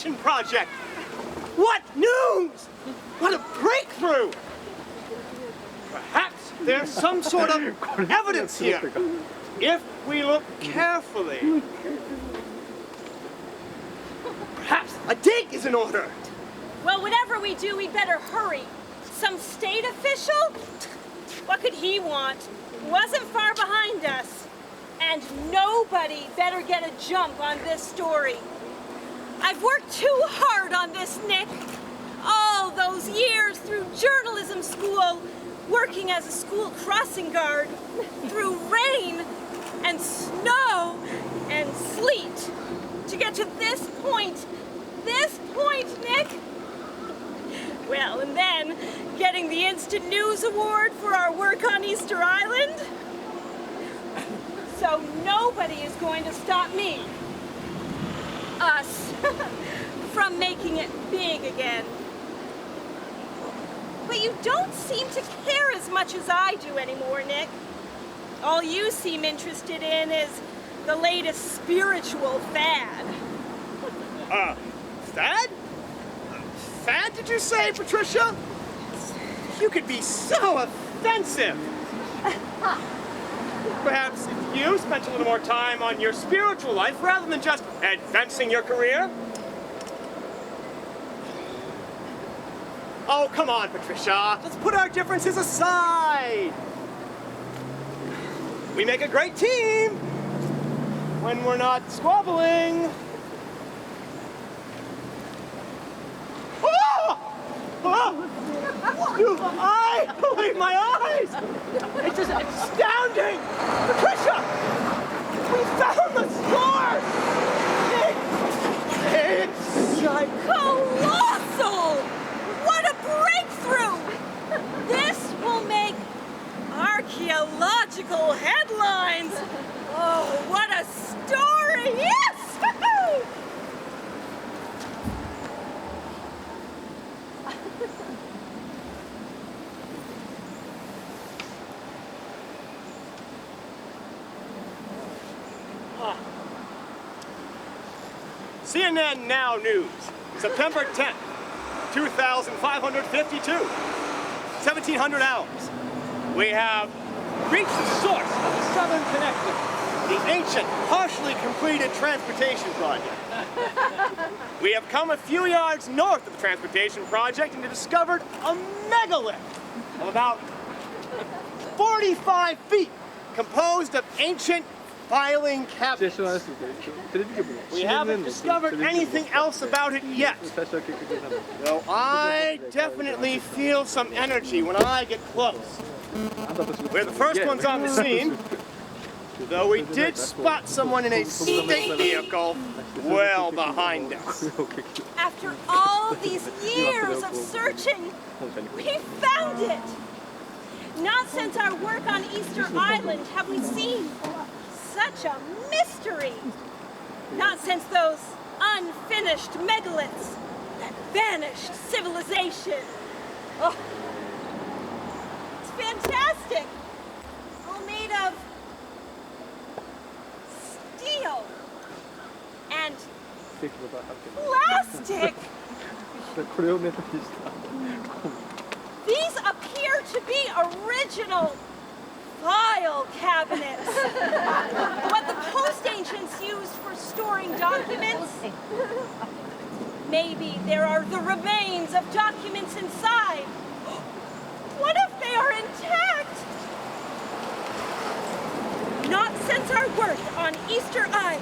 Transportation Project! What news! What a breakthrough! Perhaps there's some sort of evidence here, if we look carefully. Perhaps a dig is in order. Well, whatever we do, we'd better hurry. Some state official? What could he want? Wasn't far behind us. And nobody better get a jump on this story. I've worked too hard on this, Nick. All those years through journalism school, working as a school crossing guard, through rain and snow and sleet, to get to this point, Nick. Well, and then getting the Instant News Award for our work on Easter Island. So nobody is going to stop me, us, from making it big again. But you don't seem to care as much as I do anymore, Nick. All you seem interested in is the latest spiritual fad. Fad? Fad, did you say, Patricia? You could be so offensive. Perhaps if you spent a little more time on your spiritual life rather than just advancing your career. Oh, come on, Patricia. Let's put our differences aside. We make a great team when we're not squabbling. I believe my eyes! It's just astounding! Patricia! We found the source! It's like colossal! What a breakthrough! This will make archaeological headlines! Oh, what a story! Yes! CNN Now News, September 10th, 2552, 1700 hours. We have reached the source of the Southern Connection, the ancient, partially completed transportation project. We have come a few yards north of the transportation project and discovered a megalith of about 45 feet, composed of ancient filing cabinets. We haven't discovered anything else about it yet. Though I definitely feel some energy when I get close. We're the first ones on the scene, though we did spot someone in a state vehicle well behind us. After all these years of searching, we found it! Not since our work on Easter Island have we seen such a mystery. Not since those unfinished megaliths that vanished civilization. Oh, it's fantastic. All made of steel and plastic. These appear to be original file cabinets. What the post ancients used for storing documents. Maybe there are the remains of documents inside. What if they are intact? Not since our work on Easter Island.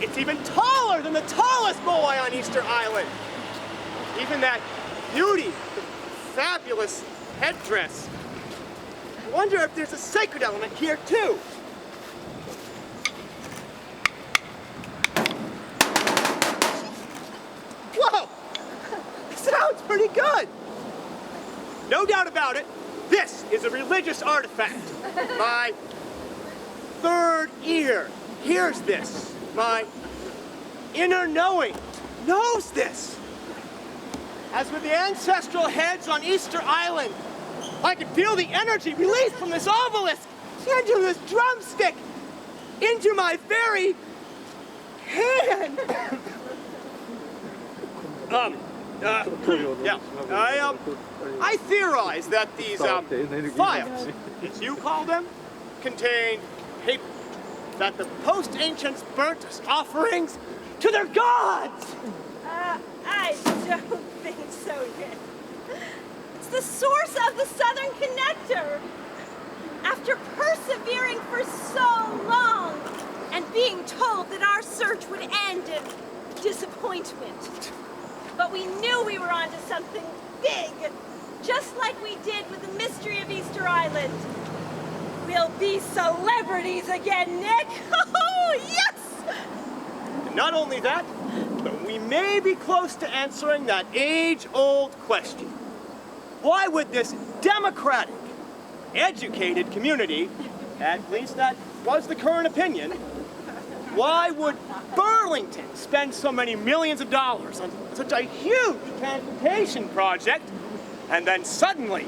It's even taller than the tallest boy on Easter Island. Even that beauty, the fabulous headdress. I wonder if there's a sacred element here too. Whoa! Sounds pretty good. No doubt about it, this is a religious artifact. My third ear hears this. My inner knowing knows this. As with the ancestral heads on Easter Island, I could feel the energy released from this obelisk into this drumstick, into my very hand! Yeah, I theorize that these, files, as you call them, contain paper that the post-ancients burnt as offerings to their gods! I don't think so, Nick. It's the source of the Southern Connector. After persevering for so long and being told that our search would end in disappointment. But we knew we were onto something big, just like we did with the mystery of Easter Island. We'll be celebrities again, Nick! Oh, yes! And not only that, but we may be close to answering that age-old question. Why would this democratic, educated community, at least that was the current opinion, why would Burlington spend so many millions of dollars on such a huge transportation project and then suddenly,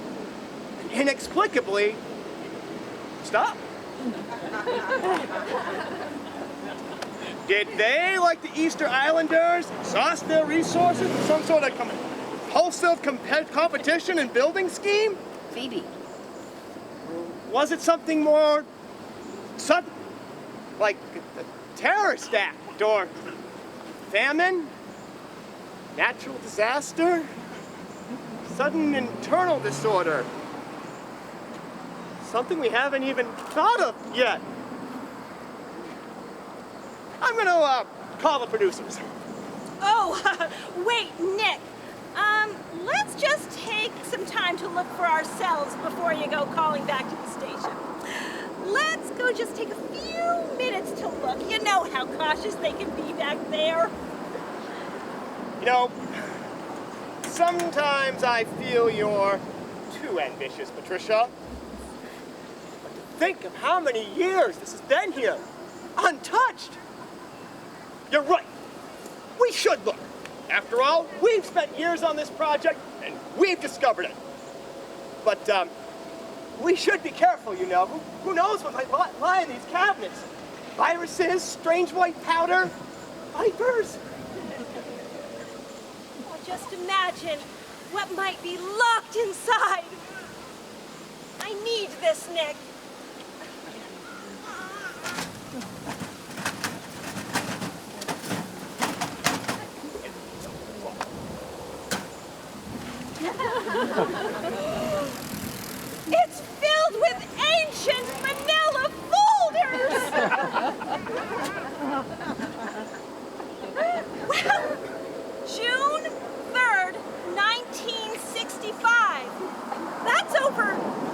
inexplicably, stop? Did they, like the Easter Islanders, exhaust their resources in some sort of compulsive competition and building scheme? Phoebe. Was it something more sudden, like a terrorist act or famine, natural disaster, sudden internal disorder, something we haven't even thought of yet? I'm gonna call the producers. Oh, wait, Nick. Let's just take some time to look for ourselves before you go calling back to the station. Let's go just take a few minutes to look. You know how cautious they can be back there. You know, sometimes I feel you're too ambitious, Patricia. But to think of how many years this has been here, untouched. You're right. We should look. After all, we've spent years on this project, and we've discovered it. But, we should be careful, you know. Who knows what might lie in these cabinets? Viruses, strange white powder, vipers. Oh, just imagine what might be locked inside. I need this, Nick. It's filled with ancient manila folders! Well, June 3rd, 1965. That's over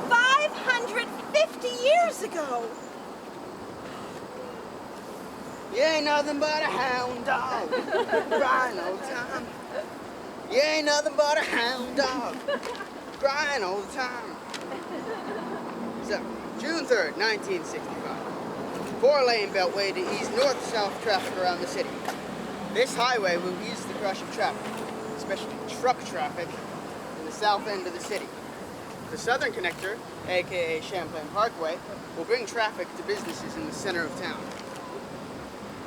550 years ago. You ain't nothing but a hound dog, crying all the time. You ain't nothing but a hound dog, crying all the time. So, June 3rd, 1965. 4-lane beltway to ease north-south traffic around the city. This highway will ease the crush of traffic, especially truck traffic, in the south end of the city. The Southern Connector, aka Champlain Parkway, will bring traffic to businesses in the center of town.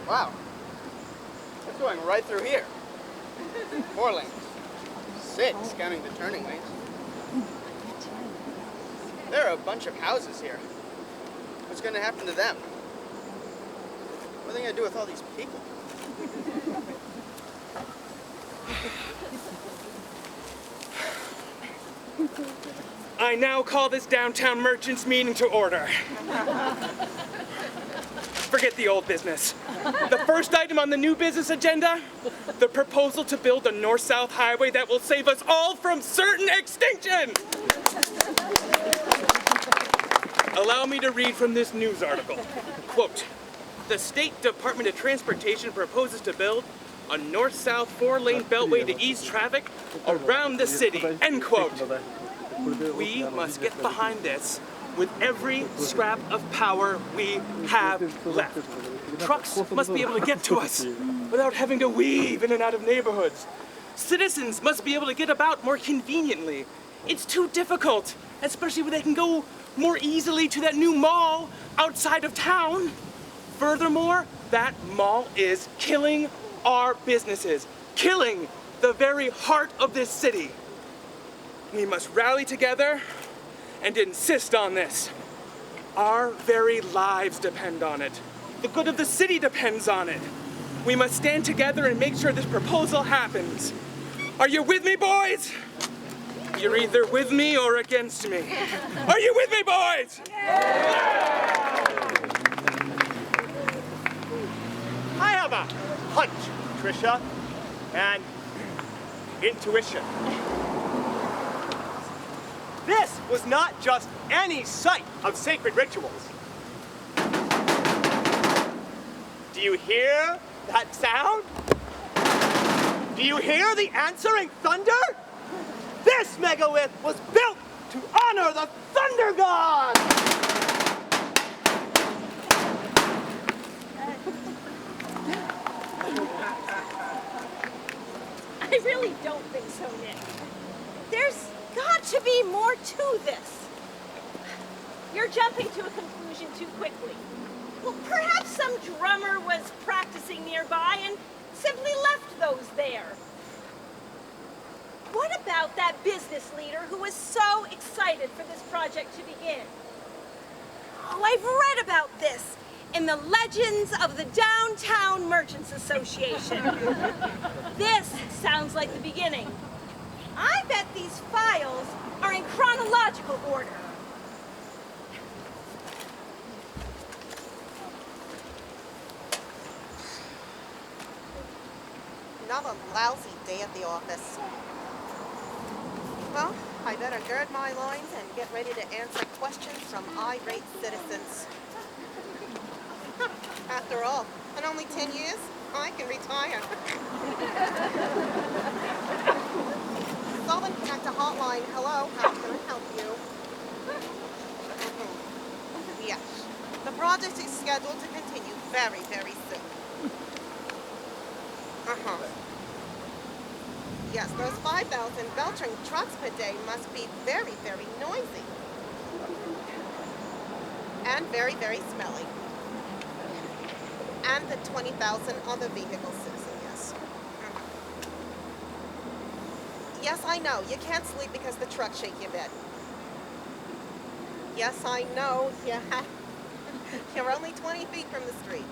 Wow, it's going right through here. 4 lanes. 6, counting the turning lanes. There are a bunch of houses here. What's going to happen to them? What are they going to do with all these people? I now call this downtown merchants meeting to order. Forget the old business. The first item on the new business agenda, the proposal to build a north-south highway that will save us all from certain extinction. Allow me to read from this news article. Quote, the State Department of Transportation proposes to build a north-south 4-lane beltway to ease traffic around the city, end quote. We must get behind this with every scrap of power we have left. Trucks must be able to get to us without having to weave in and out of neighborhoods. Citizens must be able to get about more conveniently. It's too difficult, especially when they can go more easily to that new mall outside of town. Furthermore, that mall is killing our businesses, killing the very heart of this city. We must rally together and insist on this. Our very lives depend on it. The good of the city depends on it. We must stand together and make sure this proposal happens. Are you with me, boys? You're either with me or against me. Are you with me, boys? I have a hunch, Trisha, and intuition. This was not just any site of sacred rituals. Do you hear that sound? Do you hear the answering thunder? This megalith was built to honor the thunder god! I really don't think so, Nick. There's got to be more to this. You're jumping to a conclusion too quickly. Well, perhaps some drummer was practicing nearby and simply left those there. What about that business leader who was so excited for this project to begin? Oh, I've read about this in the Legends of the Downtown Merchants Association. This sounds like the beginning. I bet these files are in chronological order. Another lousy day at the office. Well, I better gird my loins and get ready to answer questions from irate citizens. After all, in only 10 years, I can retire. Southern Connector Hotline, hello, how can I help you? Yes, the project is scheduled to continue very, very soon. Yes, those 5,000 belching trucks per day must be very, very noisy. And very, very smelly. And the 20,000 other vehicle citizens, yes. Yes, I know, you can't sleep because the trucks shake your bed. Yes, I know, yeah. You're only 20 feet from the street.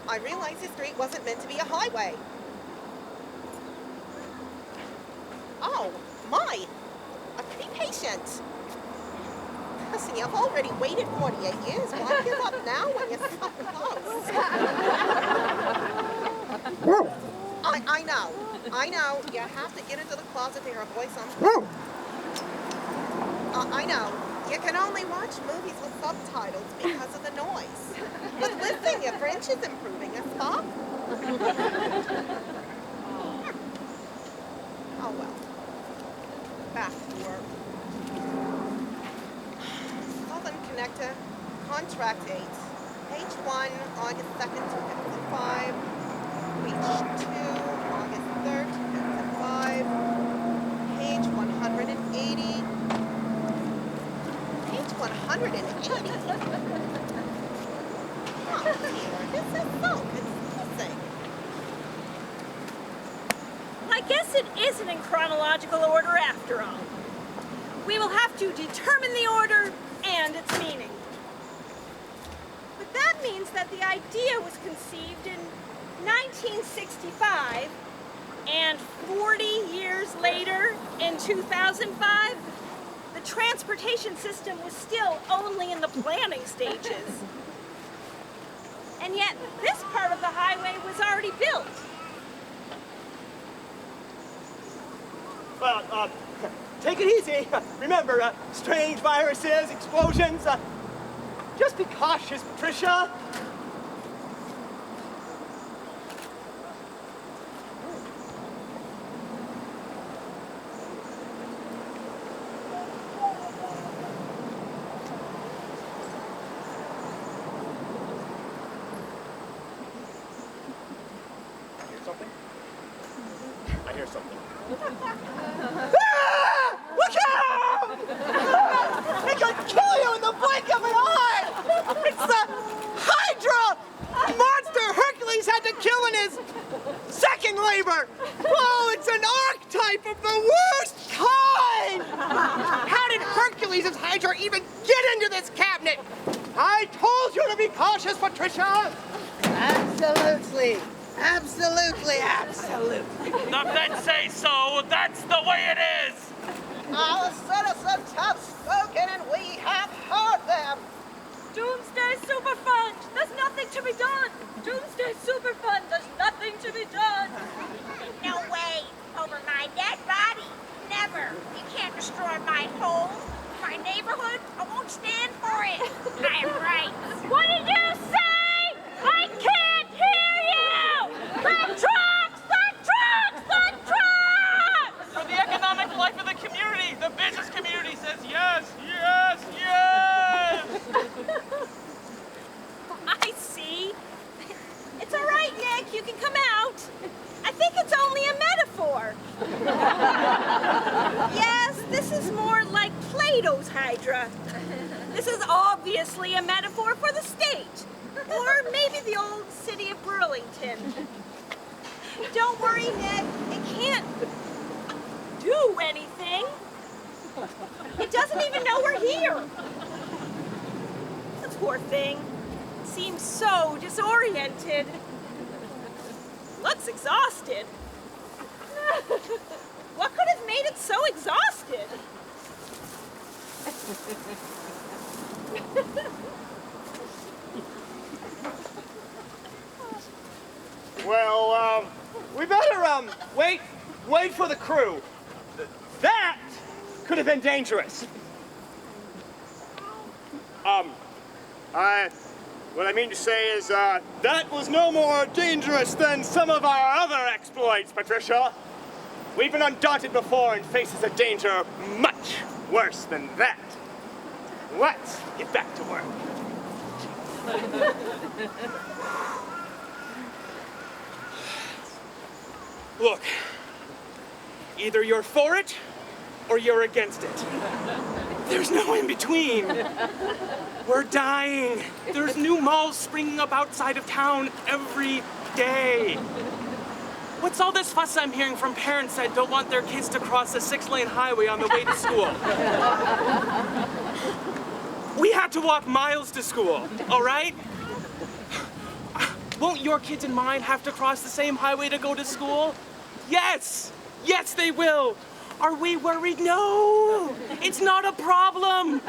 I realize the street wasn't meant to be a highway. Oh, my! Be patient. Listen, you've already waited 48 years. Why give up now when you're so close? I know. You have to get into the closet to hear a voice on. I know. You can only watch movies with subtitles because of the noise. But listen, your French is improving, is Pop? Oh well. Back to work. Southern Connector, contract 8. Page 1, August 2nd, 2005. Page 2, August 3rd, 2005. Page 180. Page 180? Oh dear, this is so confusing. I guess it isn't in chronological order after all. We will have to determine the order and its meaning. But that means that the idea was conceived in 1965, and 40 years later, in 2005, the transportation system was still only in the planning stages. And yet, this part of the highway was already built. Well, take it easy. Remember, strange viruses, explosions. Just be cautious, Patricia. I hear something. Ah! Look out! It could kill you in the blink of an eye! It's the Hydra! Hercules' Hydra even get into this cabinet? I told you to be cautious, Patricia! Absolutely. Absolutely, absolutely. The feds say so. That's the way it is. Our citizens have spoken and we have heard them. Doomsday Superfund! There's nothing to be done! Doomsday Superfund! There's nothing to be done! No way! Over my dead body? Never! You can't destroy my home, my neighborhood. I won't stand for it. I am right. What did you say? I can't hear you! The trucks! The trucks! The trucks! For the economic life of the community, the business community says yes, yes, yes. I see. It's all right, Nick. You can come out. I think it's only a metaphor. Yes, this is more like Plato's Hydra. This is obviously a metaphor for the state. Or maybe the old city of Burlington. Don't worry, Nick. It can't do anything. It doesn't even know we're here. The poor thing seems so disoriented. Looks exhausted. What could have made it so exhausted? Well, we better, wait for the crew. That could have been dangerous. What I mean to say is, that was no more dangerous than some of our other exploits, Patricia. We've been undaunted before and faces a danger much worse than that. Let's get back to work. Look, either you're for it or you're against it. There's no in between. We're dying. There's new malls springing up outside of town every day. What's all this fuss I'm hearing from parents that don't want their kids to cross a 6-lane highway on the way to school? We had to walk miles to school, all right? Won't your kids and mine have to cross the same highway to go to school? Yes! Yes, they will! Are we worried? No! It's not a problem!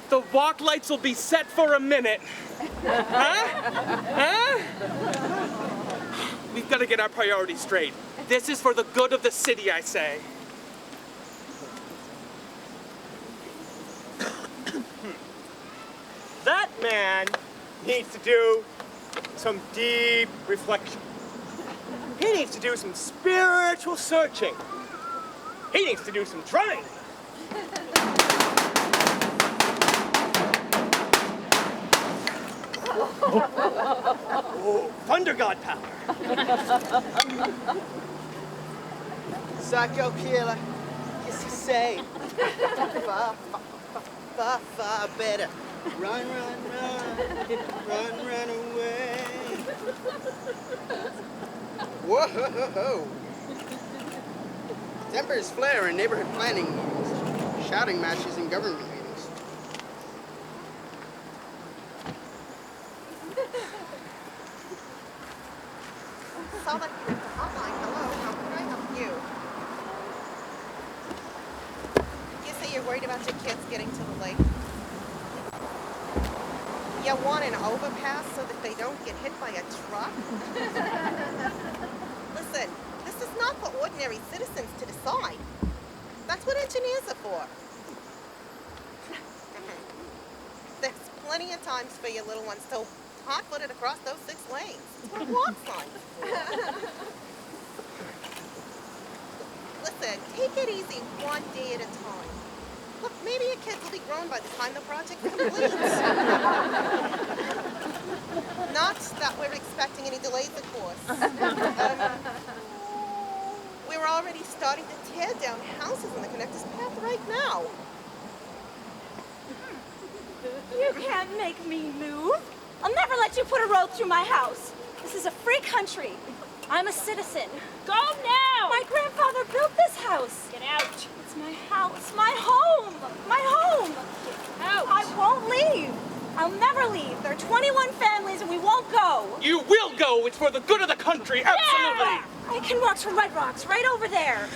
The walk lights will be set for a minute. Huh? Huh? We've got to get our priorities straight. This is for the good of the city, I say. That man needs to do some deep reflection. He needs to do some spiritual searching. He needs to do some trying. Oh, Thunder God power. Psycho killer, yes, you say. Far, far, far better. Run, run, run. Run, run away. Whoa! Tempers flare in neighborhood planning meetings. Shouting matches in government meetings. Saw that you went to hotline. Hello, how can I help you? You say you're worried about your kids getting to the lake. You want an overpass so that they don't get hit by a truck? Listen, this is not for ordinary citizens to decide. That's what engineers are for. There's plenty of times for your little ones to hot-footed across those 6 lanes. It's what a walk sign. Listen, take it easy one day at a time. Look, maybe your kids will be grown by the time the project completes. Not that we're expecting any delays, of course. We're already starting to tear down houses in the connector's path right now. You can't make me move. I'll never let you put a road through my house. This is a free country. I'm a citizen. Go now! My grandfather built this house. Get out. It's my house, my home, my home. out! I won't leave. I'll never leave. There are 21 families and we won't go. You will go. It's for the good of the country. Absolutely. Yeah! I can walk to Red Rocks right over there.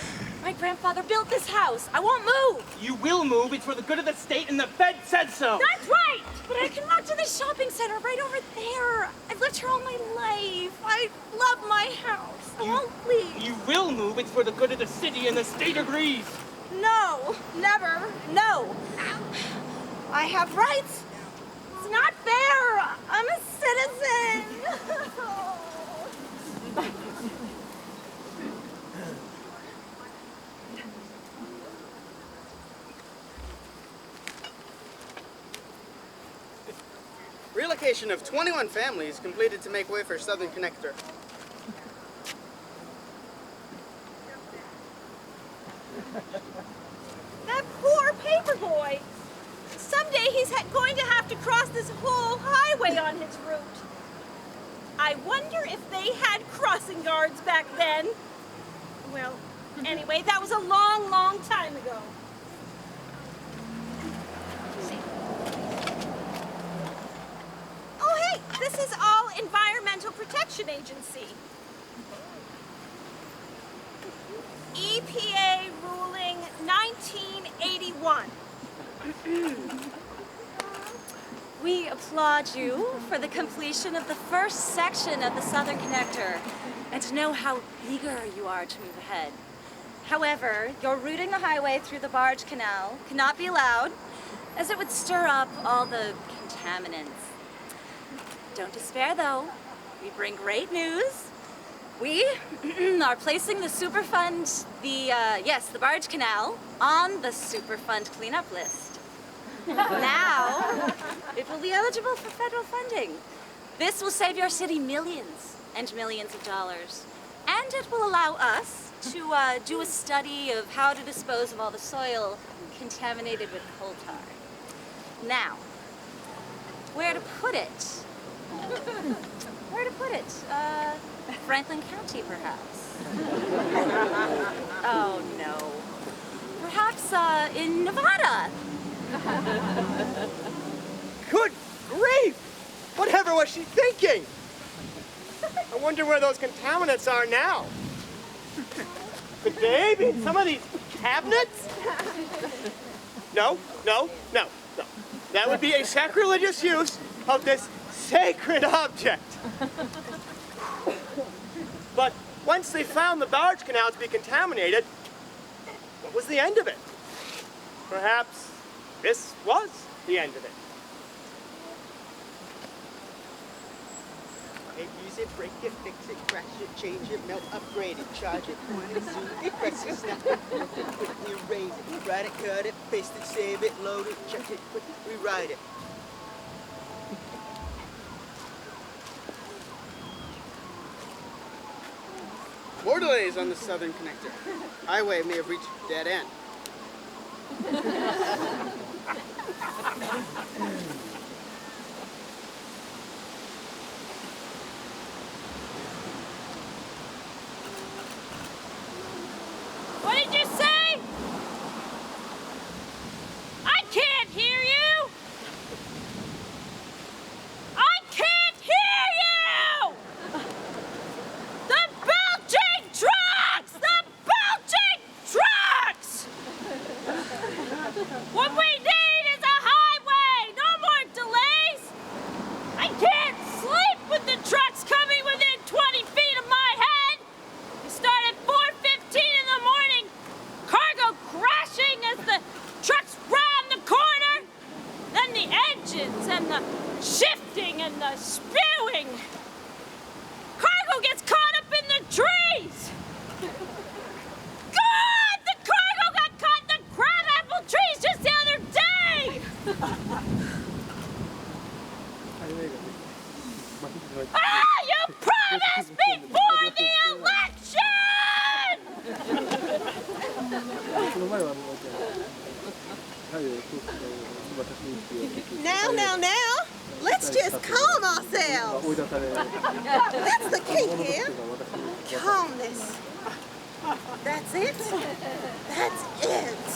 My grandfather built this house. I won't move. You will move. It's for the good of the state, and the Fed said so. That's right. But I can walk to the shopping center right over there. I've lived here all my life. I love my house. I won't leave. You will move. It's for the good of the city, and the state agrees. No, never, no. I have rights. It's not fair. I'm a citizen. Relocation of 21 families completed to make way for Southern Connector. That poor paper boy. Someday he's going to have to cross this whole highway on his route. I wonder if they had crossing guards back then. Well, anyway, that was a long, long time ago. Oh, hey, this is all Environmental Protection Agency. EPA ruling 1981. We applaud you for the completion of the first section of the Southern Connector and to know how eager you are to move ahead. However, your routing the highway through the barge canal cannot be allowed as it would stir up all the contaminants. Don't despair though. We bring great news. We are placing the Superfund, the barge canal, on the Superfund cleanup list. Now, it will be eligible for federal funding. This will save your city millions and millions of dollars. And it will allow us to do a study of how to dispose of all the soil contaminated with coal tar. Now, where to put it? Where to put it? Franklin County, perhaps. Oh, no. Perhaps in Nevada. Good grief! Whatever was she thinking? I wonder where those contaminants are now. Could they be in some of these cabinets? No. That would be a sacrilegious use of this sacred object. But once they found the barge canal to be contaminated, what was the end of it? Perhaps this was the end of it. Use it, break it, fix it, crash it, change it, melt, upgrade it, charge it, point it, zoom it, press it, snap it, quickly erase it, write it, cut it, paste it, save it, load it, check it, quickly rewrite it. More delays on the Southern Connector. Highway may have reached a dead end. What did you say? I can't hear you! I can't hear you! The belching trucks! The belching trucks! What we need is a highway! No more delays! I can't sleep with the trucks coming within 20 feet of my head! We start at 4:15 in the morning, cargo crashing as the trucks round the corner, then the engines and the shifting and the spewing. Cargo gets caught up in the trees! God! The cargo got caught in the crabapple trees just the other day! Ah! You promised before the election! Now. Let's just calm ourselves. That's the key here. Calmness. That's it. That's it.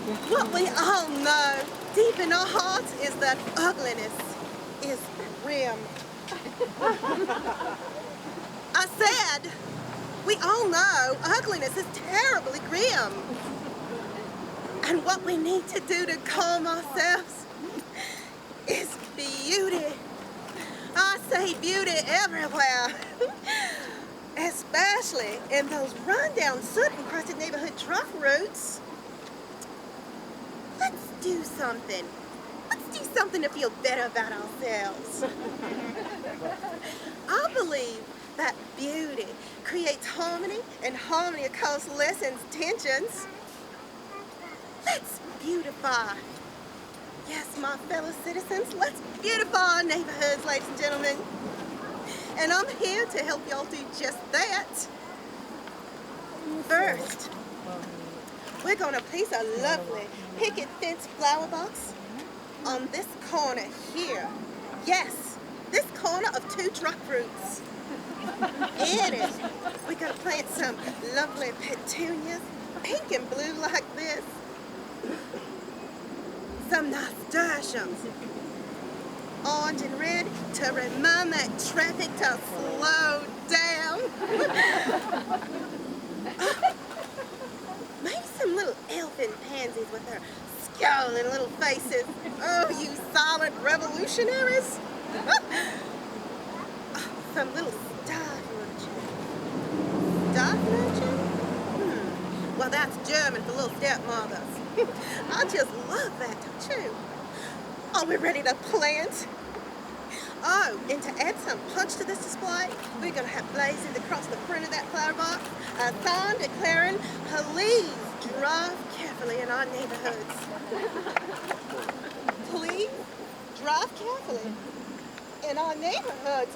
What we all know deep in our hearts is that ugliness is grim. I said, we all know ugliness is terribly grim. And what we need to do to calm ourselves is beauty. I say beauty everywhere. Especially in those rundown, soot-encrusted neighborhood truck routes. Let's do something. Let's do something to feel better about ourselves. I believe that beauty creates harmony, and harmony, of course, lessens tensions. Let's beautify. Yes, my fellow citizens, let's beautify our neighborhoods, ladies and gentlemen. And I'm here to help y'all do just that. First, we're gonna place a lovely picket fence flower box on this corner here. Yes, this corner of 2 truck routes. In it, we're gonna plant some lovely petunias, pink and blue like this. Some nasturtiums, orange and red, to remind that traffic to slow down. Maybe some little elfin pansies with their scowling little faces. Oh, you silent revolutionaries. Some little starf urchin. Starf urchin? Well, that's German for little stepmothers. I just love that, don't you? Are we ready to plant? Oh, and to add some punch to this display, we're going to have blazoned across the front of that flower box a sign declaring, please drive carefully in our neighborhoods. Please drive carefully in our neighborhoods.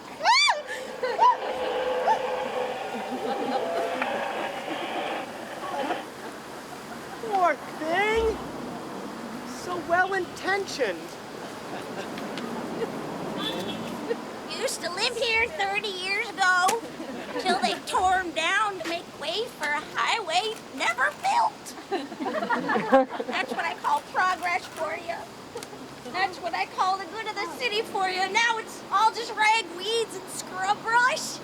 Poor thing. So well-intentioned. Used to live here 30 years ago, till they tore them down to make way for a highway never built. That's what I call progress for you. That's what I call the good of the city for you. Now it's all just ragweeds and scrub brush.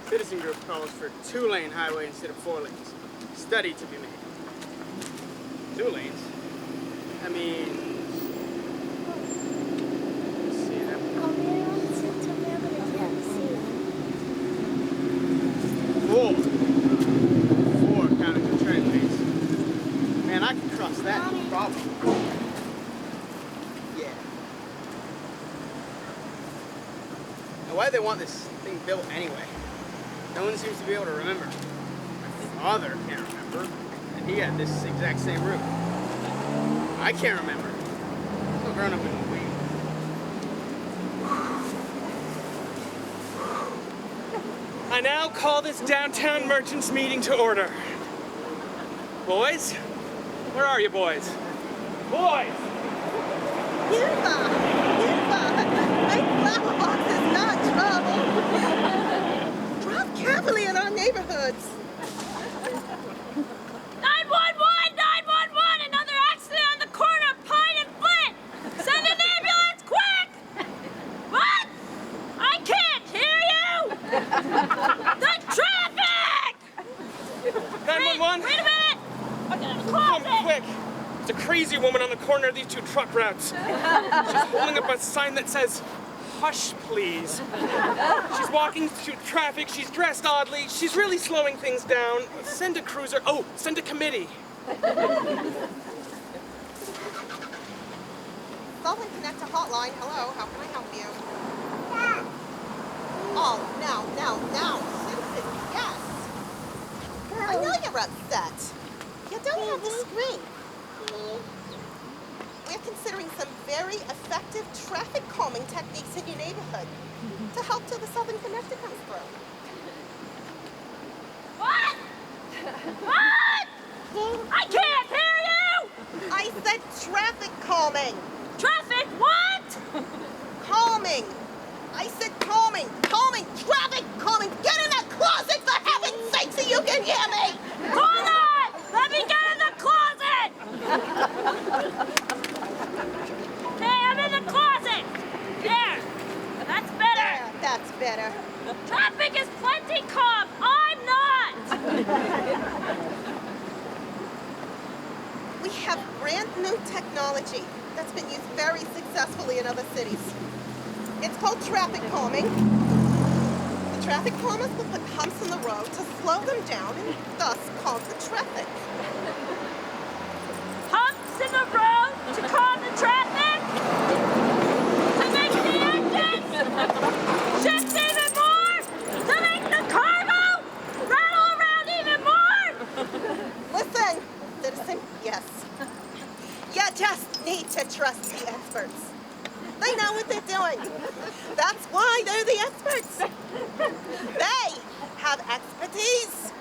Citizen group calls for 2-lane highway instead of 4 lanes. Study to be made. 2 lanes? I mean, let's see, that 4 counting the train lanes. Man, I can cross that, no problem. Yeah. Now, why do they want this thing built anyway? No one seems to be able to remember. My father can't remember, and he had this exact same route. I can't remember. I'm still grown up in the week. I now call this downtown merchants meeting to order. Boys? Where are you boys? Boys! Beautiful! My flower box is not trouble. Drive carefully in our neighborhoods. 911! 911! Another accident on the corner of Pine and Flint! Send an ambulance, quick! What? I can't hear you! The traffic! 911? Wait a minute! I'm gonna Come close it! quick! There's a crazy woman on the corner of these 2 truck routes. She's holding up a sign that says, "Hush, please." She's walking through traffic. She's dressed oddly. She's really slowing things down. Send a cruiser. Oh, send a committee. Southern Connector Hotline. Hello, how can I help you? Oh, now, Simpson, yes. I know you're upset. You don't have to scream. We're considering some very effective traffic calming techniques in your neighborhood to help till the Southern Connector comes through. What? What? I can't hear you! calming. Traffic, what? Calming. I said calming. Calming. Traffic calming. Get in that closet for heaven's sake so you can hear me. Hold on! Let me get in the closet! Hey, I'm in the closet! There! That's better! There, that's better. Traffic is plenty calm! I'm not! We have brand new technology that's been used very successfully in other cities. It's called traffic calming. The traffic calmers will put humps in the road to slow them down and thus calm the traffic. Humps in the road to calm the traffic? To make the engines shift even more? To make the cargo rattle around even more? Listen, citizen, yes. You just need to trust the experts. They know what they're doing. That's why they're the experts. They have expertise.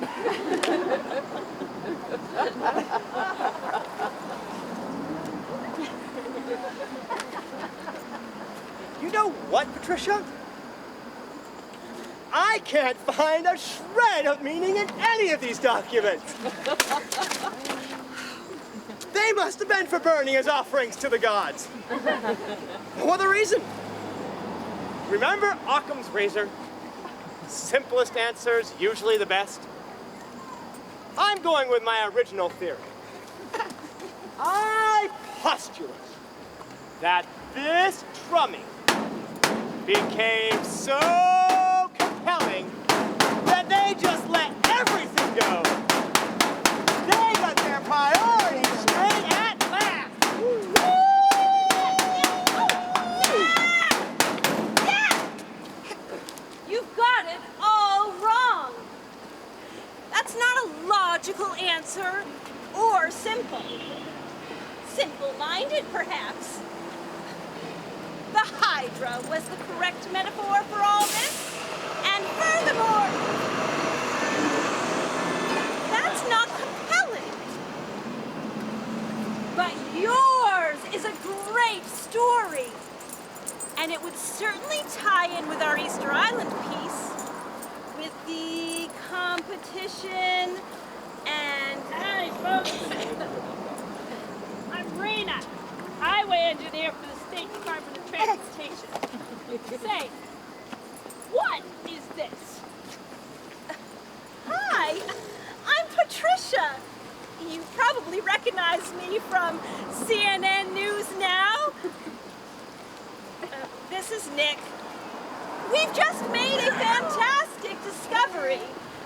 You know what, Patricia? I can't find a shred of meaning in any of these documents. They must have been for burning as offerings to the gods. What the reason? Remember Occam's razor? Simplest answers, usually the best. I'm going with my original theory. I postulate that this drumming became so compelling that they just let everything go. They got their priorities straight at last. You've got it all wrong. That's not a logical answer or simple. Simple-minded, perhaps. The Hydra was the correct metaphor for all this. And furthermore, that's not compelling. But yours is a great story. And it would certainly tie in with our Easter Island piece, with the competition and... Hey, folks! I'm Rena, highway engineer for the State Department of Transportation. Say, what is this? Hi, I'm Patricia. You probably recognize me from CNN News Now. This is Nick. We've just made a fantastic discovery.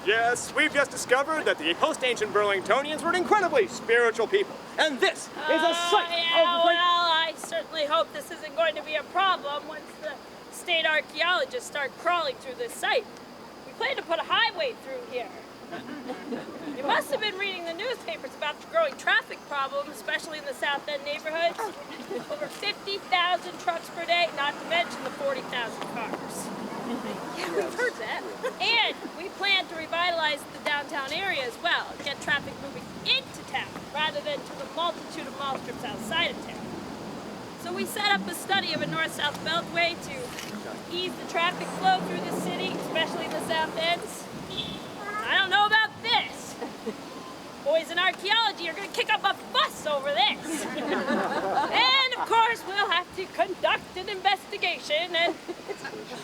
Yes, we've just discovered that the post-ancient Burlingtonians were incredibly spiritual people. And this is a site Yeah, of great... well, I certainly hope this isn't going to be a problem once the state archaeologists start crawling through this site. We plan to put a highway through here. You must have been reading the newspapers about the growing traffic problem, especially in the South End neighborhoods. Over 50,000 trucks per day, not to mention the 40,000 cars. Yeah, we've heard that. And we plan to revitalize the downtown area as well, get traffic moving into town rather than to the multitude of mall strips outside of town. So we set up a study of a north-south beltway to ease the traffic flow through the city, especially in the South Ends. I don't know about this. Boys in archaeology are going to kick up a fuss over this. And of course, we'll have to conduct an investigation and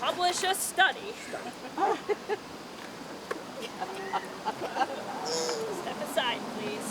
publish a study. Step aside, please.